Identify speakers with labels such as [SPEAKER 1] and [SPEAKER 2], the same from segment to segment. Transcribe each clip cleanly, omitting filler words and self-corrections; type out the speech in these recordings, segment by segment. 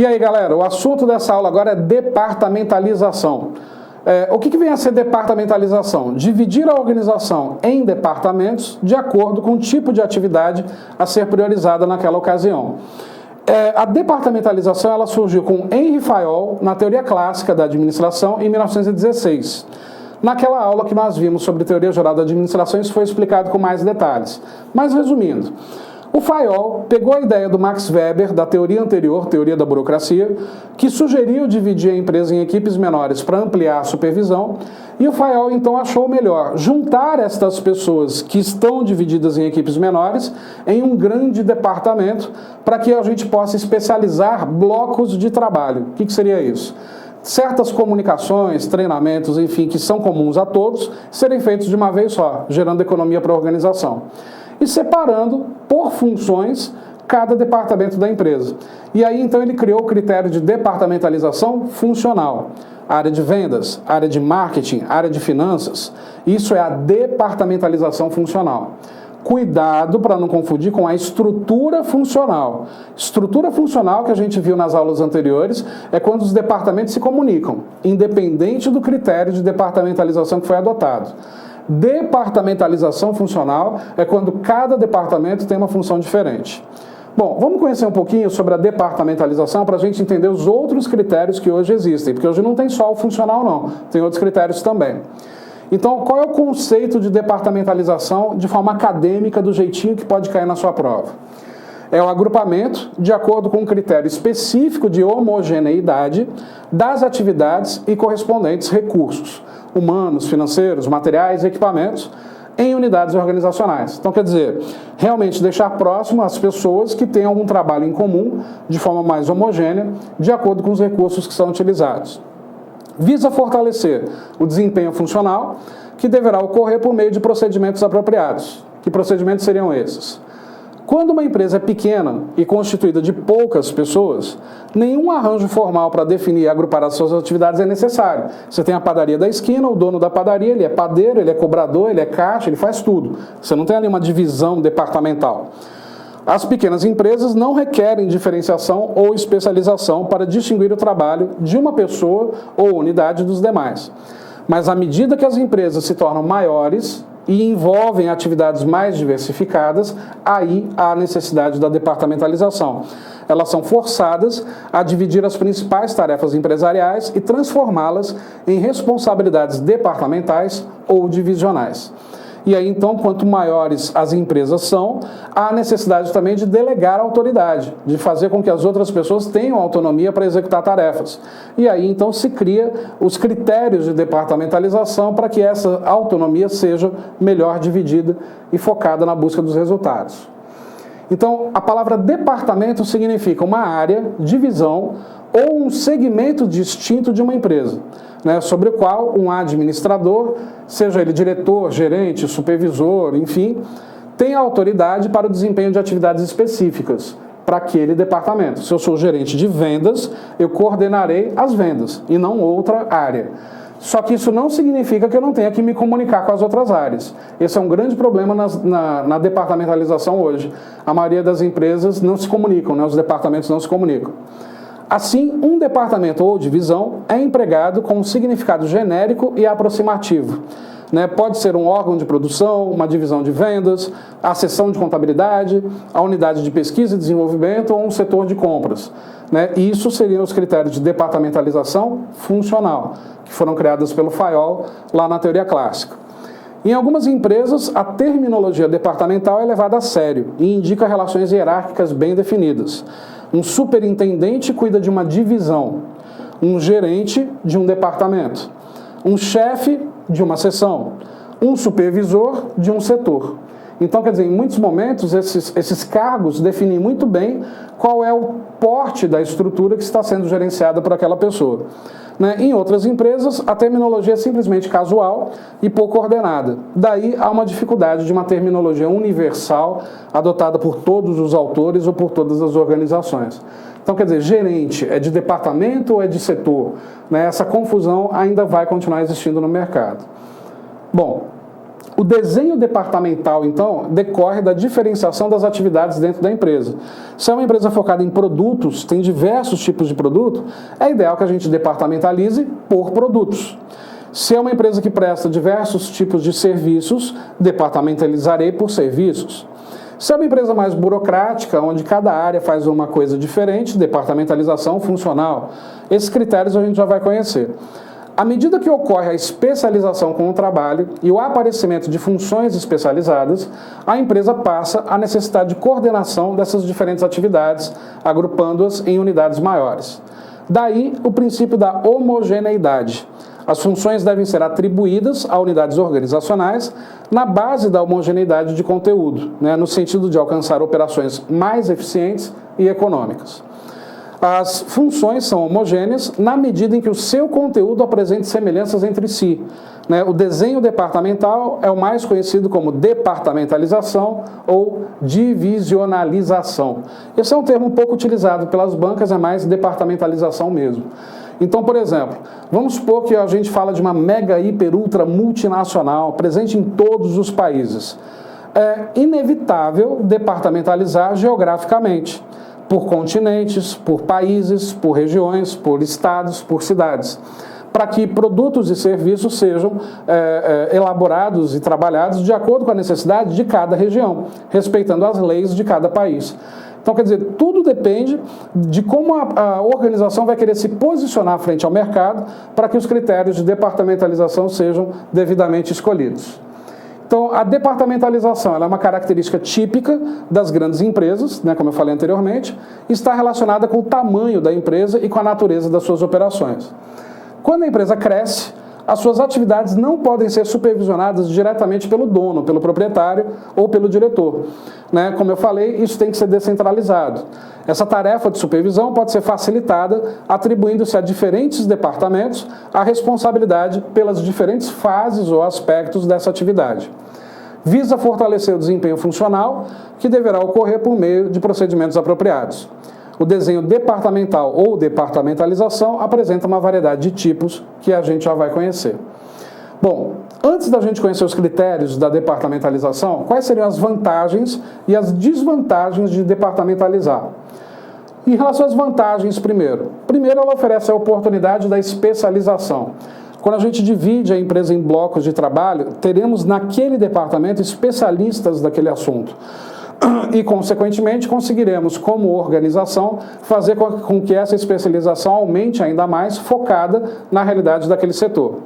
[SPEAKER 1] E aí, galera, o assunto dessa aula agora é departamentalização. O que vem a ser departamentalização? Dividir a organização em departamentos de acordo com o tipo de atividade a ser priorizada naquela ocasião. A departamentalização ela surgiu com Henry Fayol na teoria clássica da administração em 1916. Naquela aula que nós vimos sobre teoria geral da administração, isso foi explicado com mais detalhes. Mas resumindo, o Fayol pegou a ideia do Max Weber, da teoria anterior, teoria da burocracia, que sugeriu dividir a empresa em equipes menores para ampliar a supervisão, e o Fayol então achou melhor juntar estas pessoas que estão divididas em equipes menores em um grande departamento para que a gente possa especializar blocos de trabalho. O que seria isso? Certas comunicações, treinamentos, enfim, que são comuns a todos, serem feitos de uma vez só, gerando economia para a organização. E separando por funções cada departamento da empresa. E aí, então, ele criou o critério de departamentalização funcional. Área de vendas, área de marketing, área de finanças. Isso é a departamentalização funcional. Cuidado para não confundir com a estrutura funcional. Estrutura funcional que a gente viu nas aulas anteriores é quando os departamentos se comunicam, independente do critério de departamentalização que foi adotado. Departamentalização funcional é quando cada departamento tem uma função diferente. Bom, vamos conhecer um pouquinho sobre a departamentalização para a gente entender os outros critérios que hoje existem, porque hoje não tem só o funcional não, tem outros critérios também. Então, qual é o conceito de departamentalização de forma acadêmica, do jeitinho que pode cair na sua prova? É o agrupamento, de acordo com um critério específico de homogeneidade, das atividades e correspondentes recursos, humanos, financeiros, materiais e equipamentos, em unidades organizacionais. Então, quer dizer, realmente deixar próximo as pessoas que têm algum trabalho em comum, de forma mais homogênea, de acordo com os recursos que são utilizados. Visa fortalecer o desempenho funcional, que deverá ocorrer por meio de procedimentos apropriados. Que procedimentos seriam esses? Quando uma empresa é pequena e constituída de poucas pessoas, nenhum arranjo formal para definir e agrupar as suas atividades é necessário. Você tem a padaria da esquina, o dono da padaria, ele é padeiro, ele é cobrador, ele é caixa, ele faz tudo. Você não tem ali uma divisão departamental. As pequenas empresas não requerem diferenciação ou especialização para distinguir o trabalho de uma pessoa ou unidade dos demais. Mas à medida que as empresas se tornam maiores e envolvem atividades mais diversificadas, aí há a necessidade da departamentalização. Elas são forçadas a dividir as principais tarefas empresariais e transformá-las em responsabilidades departamentais ou divisionais. E aí, então, quanto maiores as empresas são, há necessidade também de delegar a autoridade, de fazer com que as outras pessoas tenham autonomia para executar tarefas. E aí, então, se cria os critérios de departamentalização para que essa autonomia seja melhor dividida e focada na busca dos resultados. Então, a palavra departamento significa uma área, divisão ou um segmento distinto de uma empresa, sobre o qual um administrador, seja ele diretor, gerente, supervisor, enfim, tem autoridade para o desempenho de atividades específicas para aquele departamento. Se eu sou gerente de vendas, eu coordenarei as vendas e não outra área. Só que isso não significa que eu não tenha que me comunicar com as outras áreas. Esse é um grande problema na departamentalização hoje. A maioria das empresas não se comunicam, os departamentos não se comunicam. Assim, um departamento ou divisão é empregado com um significado genérico e aproximativo. Pode ser um órgão de produção, uma divisão de vendas, a seção de contabilidade, a unidade de pesquisa e desenvolvimento ou um setor de compras. Isso seriam os critérios de departamentalização funcional, que foram criados pelo Fayol lá na teoria clássica. Em algumas empresas, a terminologia departamental é levada a sério e indica relações hierárquicas bem definidas. Um superintendente cuida de uma divisão, um gerente de um departamento, um chefe de uma seção, um supervisor de um setor. Então, quer dizer, em muitos momentos, esses cargos definem muito bem qual é o porte da estrutura que está sendo gerenciada por aquela pessoa. Em outras empresas, a terminologia é simplesmente casual e pouco ordenada. Daí há uma dificuldade de uma terminologia universal adotada por todos os autores ou por todas as organizações. Então, quer dizer, gerente é de departamento ou é de setor? Essa confusão ainda vai continuar existindo no mercado. Bom, O desenho departamental, então, decorre da diferenciação das atividades dentro da empresa. Se é uma empresa focada em produtos, tem diversos tipos de produto, é ideal que a gente departamentalize por produtos. Se é uma empresa que presta diversos tipos de serviços, departamentalizarei por serviços. Se é uma empresa mais burocrática, onde cada área faz uma coisa diferente, departamentalização funcional. Esses critérios a gente já vai conhecer. À medida que ocorre a especialização com o trabalho e o aparecimento de funções especializadas, a empresa passa a necessidade de coordenação dessas diferentes atividades, agrupando-as em unidades maiores. Daí o princípio da homogeneidade. As funções devem ser atribuídas a unidades organizacionais na base da homogeneidade de conteúdo, no sentido de alcançar operações mais eficientes e econômicas. As funções são homogêneas na medida em que o seu conteúdo apresente semelhanças entre si. O desenho departamental é o mais conhecido como departamentalização ou divisionalização. Esse é um termo pouco utilizado pelas bancas, é mais departamentalização mesmo. Então, por exemplo, vamos supor que a gente fala de uma mega, hiper, ultra multinacional presente em todos os países. É inevitável departamentalizar geograficamente, por continentes, por países, por regiões, por estados, por cidades, para que produtos e serviços sejam elaborados e trabalhados de acordo com a necessidade de cada região, respeitando as leis de cada país. Então, quer dizer, tudo depende de como a organização vai querer se posicionar frente ao mercado para que os critérios de departamentalização sejam devidamente escolhidos. Então, a departamentalização ela é uma característica típica das grandes empresas, como eu falei anteriormente, e está relacionada com o tamanho da empresa e com a natureza das suas operações. Quando a empresa cresce, as suas atividades não podem ser supervisionadas diretamente pelo dono, pelo proprietário ou pelo diretor. Como eu falei, isso tem que ser descentralizado. Essa tarefa de supervisão pode ser facilitada atribuindo-se a diferentes departamentos a responsabilidade pelas diferentes fases ou aspectos dessa atividade. Visa fortalecer o desempenho funcional, que deverá ocorrer por meio de procedimentos apropriados. O desenho departamental ou departamentalização apresenta uma variedade de tipos que a gente já vai conhecer. Bom, antes da gente conhecer os critérios da departamentalização, quais seriam as vantagens e as desvantagens de departamentalizar? Em relação às vantagens, primeiro ela oferece a oportunidade da especialização. Quando a gente divide a empresa em blocos de trabalho, teremos naquele departamento especialistas daquele assunto. E, consequentemente, conseguiremos, como organização, fazer com que essa especialização aumente ainda mais, focada na realidade daquele setor.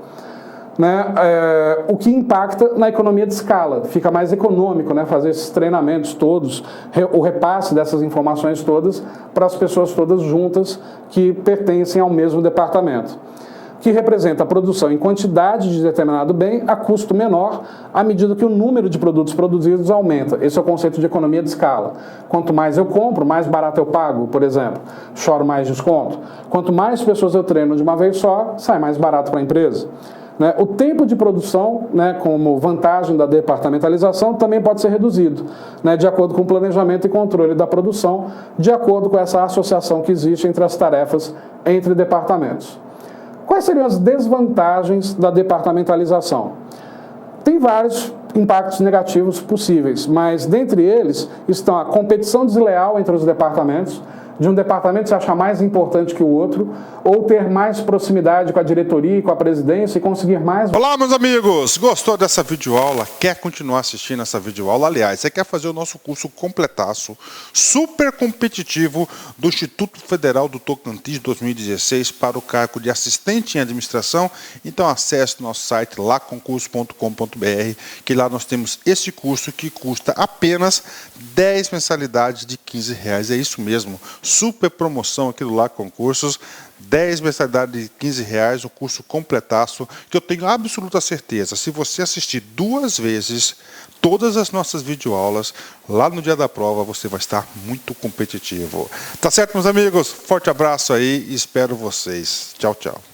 [SPEAKER 1] O que impacta na economia de escala. Fica mais econômico fazer esses treinamentos todos, o repasse dessas informações todas para as pessoas todas juntas que pertencem ao mesmo departamento, que representa a produção em quantidade de determinado bem a custo menor, à medida que o número de produtos produzidos aumenta. Esse é o conceito de economia de escala. Quanto mais eu compro, mais barato eu pago, por exemplo. Choro mais desconto. Quanto mais pessoas eu treino de uma vez só, sai mais barato para a empresa. O tempo de produção, como vantagem da departamentalização, também pode ser reduzido, de acordo com o planejamento e controle da produção, de acordo com essa associação que existe entre as tarefas entre departamentos. Quais seriam as desvantagens da departamentalização? Tem vários impactos negativos possíveis, mas dentre eles estão a competição desleal entre os departamentos, de um departamento se achar mais importante que o outro, ou ter mais proximidade com a diretoria e com a presidência e conseguir mais...
[SPEAKER 2] Olá, meus amigos! Gostou dessa videoaula? Quer continuar assistindo essa videoaula? Aliás, você quer fazer o nosso curso completaço, super competitivo do Instituto Federal do Tocantins 2016 para o cargo de assistente em administração? Então acesse o nosso site laconcurso.com.br, que lá nós temos esse curso que custa apenas 10 mensalidades de R$15. É isso mesmo. Super promoção aqui do Lá Concursos, 10 mensalidades de R$15, um curso completaço, que eu tenho absoluta certeza, se você assistir 2 vezes todas as nossas videoaulas, lá no dia da prova você vai estar muito competitivo. Tá certo, meus amigos? Forte abraço aí e espero vocês. Tchau, tchau.